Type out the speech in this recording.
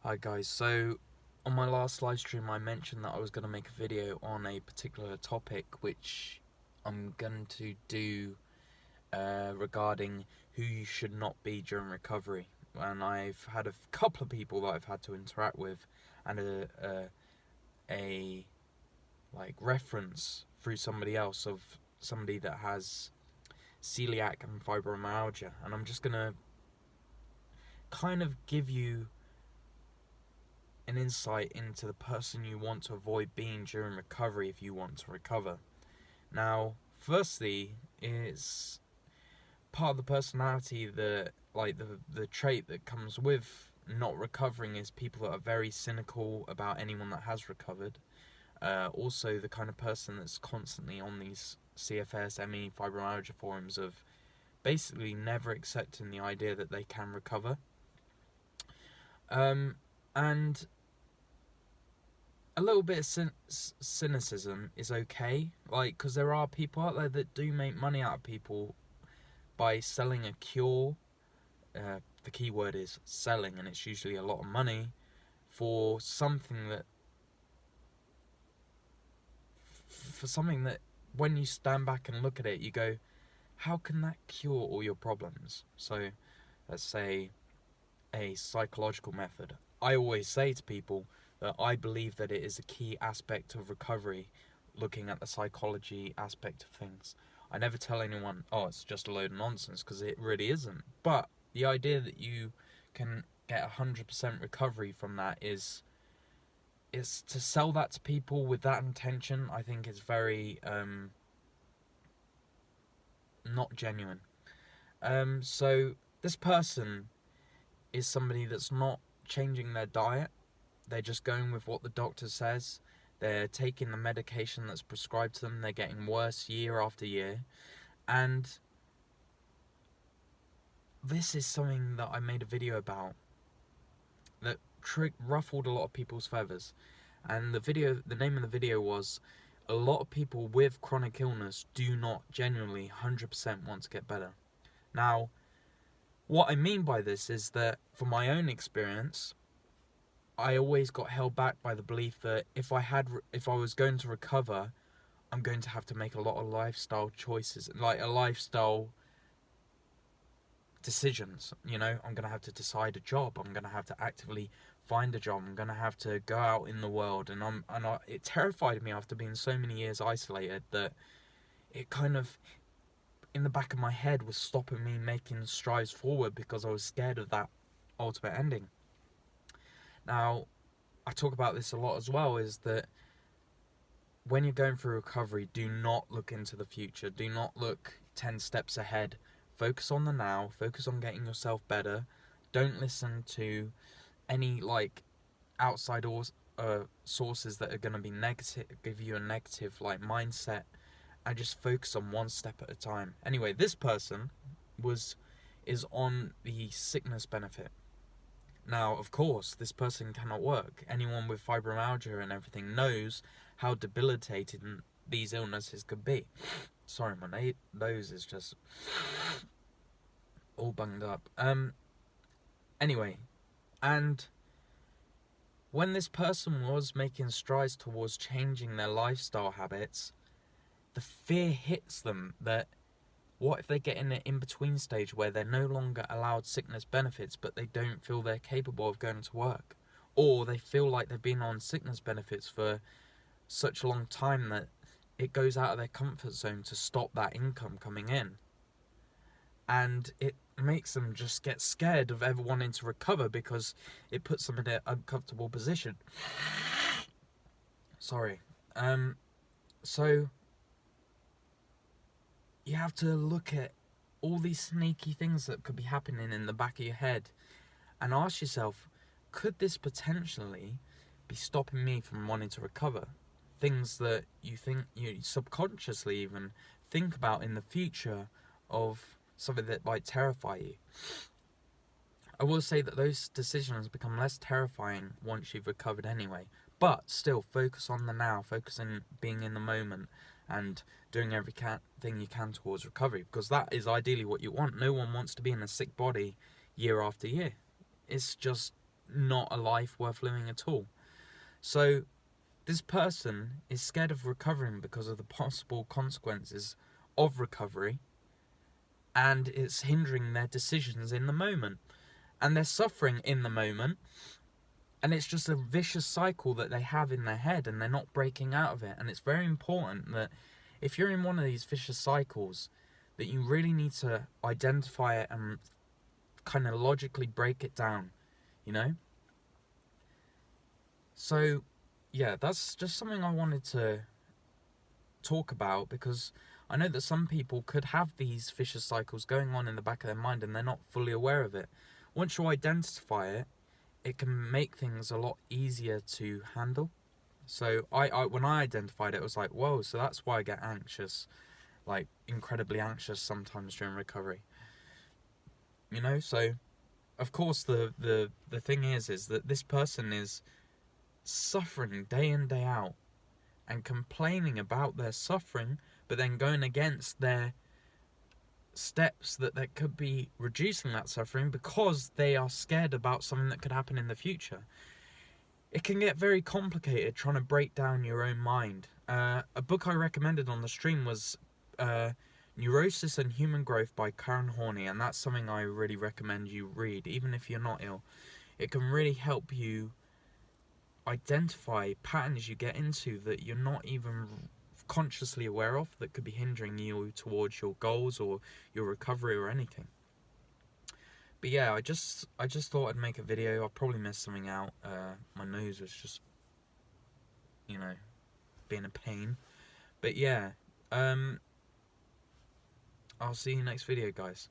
Hi guys, so on my last live stream I mentioned that I was going to make a video on a particular topic which I'm going to do regarding who you should not be during recovery. And I've had a couple of people that I've had to interact with, and a like reference through somebody else of somebody that has celiac and fibromyalgia, and I'm just going to kind of give you an insight into the person you want to avoid being during recovery if you want to recover. Now, firstly, is part of the personality that, like, the trait that comes with not recovering is people that are very cynical about anyone that has recovered. Also, the kind of person that's constantly on these CFS, ME, fibromyalgia forums of basically never accepting the idea that they can recover. And a little bit of cynicism is okay, like, because there are people out there that do make money out of people by selling a cure. The key word is selling, and it's usually a lot of money for something that when you stand back and look at it, you go, how can that cure all your problems? So let's say a psychological method. I always say to people that I believe that it is a key aspect of recovery, looking at the psychology aspect of things. I never tell anyone, oh, it's just a load of nonsense, because it really isn't. But the idea that you can get 100% recovery from that is to sell that to people with that intention, I think is very not genuine. So this person is somebody that's not changing their diet. They're just going with what the doctor says. They're taking the medication that's prescribed to them. They're getting worse year after year. And this is something that I made a video about that ruffled a lot of people's feathers. And the name of the video was, a lot of people with chronic illness do not genuinely 100% want to get better. Now, what I mean by this is that, from my own experience, I always got held back by the belief that if I was going to recover, I'm going to have to make a lot of lifestyle choices, like a lifestyle decisions. I'm going to have to decide a job. I'm going to have to actively find a job. I'm going to have to go out in the world, and it terrified me after being so many years isolated that it kind of, in the back of my head, was stopping me making strides forward because I was scared of that ultimate ending. Now, I talk about this a lot as well, is that when you're going through recovery, do not look into the future. Do not look 10 steps ahead. Focus on the now. Focus on getting yourself better. Don't listen to any, outside sources that are going to be negative, give you a negative, mindset, and just focus on one step at a time. Anyway, this person is on the sickness benefit. Now, of course, this person cannot work. Anyone with fibromyalgia and everything knows how debilitating these illnesses could be. Sorry, my nose is just all bunged up. Anyway, and when this person was making strides towards changing their lifestyle habits, the fear hits them that, what if they get in an in-between stage where they're no longer allowed sickness benefits, but they don't feel they're capable of going to work? Or they feel like they've been on sickness benefits for such a long time that it goes out of their comfort zone to stop that income coming in. And it makes them just get scared of ever wanting to recover because it puts them in an uncomfortable position. Sorry. So you have to look at all these sneaky things that could be happening in the back of your head and ask yourself, could this potentially be stopping me from wanting to recover? Things that you think, you subconsciously even think about in the future of something that might terrify you. I will say that those decisions become less terrifying once you've recovered anyway, but still focus on the now, focus on being in the moment and doing everything you can towards recovery, because that is ideally what you want. No one wants to be in a sick body year after year. It's just not a life worth living at all. So this person is scared of recovering because of the possible consequences of recovery, and it's hindering their decisions in the moment, and they're suffering in the moment, and it's just a vicious cycle that they have in their head, and they're not breaking out of it. And it's very important that if you're in one of these vicious cycles, that you really need to identify it and kind of logically break it down, you know? So, yeah, that's just something I wanted to talk about, because I know that some people could have these vicious cycles going on in the back of their mind and they're not fully aware of it. Once you identify it, it can make things a lot easier to handle. So I when I identified it, it was like, whoa, so that's why I get anxious, like incredibly anxious sometimes during recovery. You know, so of course the thing is that this person is suffering day in, day out, and complaining about their suffering, but then going against their steps that could be reducing that suffering because they are scared about something that could happen in the future. It can get very complicated trying to break down your own mind. A book I recommended on the stream was Neurosis and Human Growth by Karen Horney, and that's something I really recommend you read, even if you're not ill. It can really help you identify patterns you get into that you're not even consciously aware of, that could be hindering you towards your goals or your recovery or anything. But yeah, I just thought I'd make a video. I probably missed something out. My nose was just, being a pain. But yeah, I'll see you next video, guys.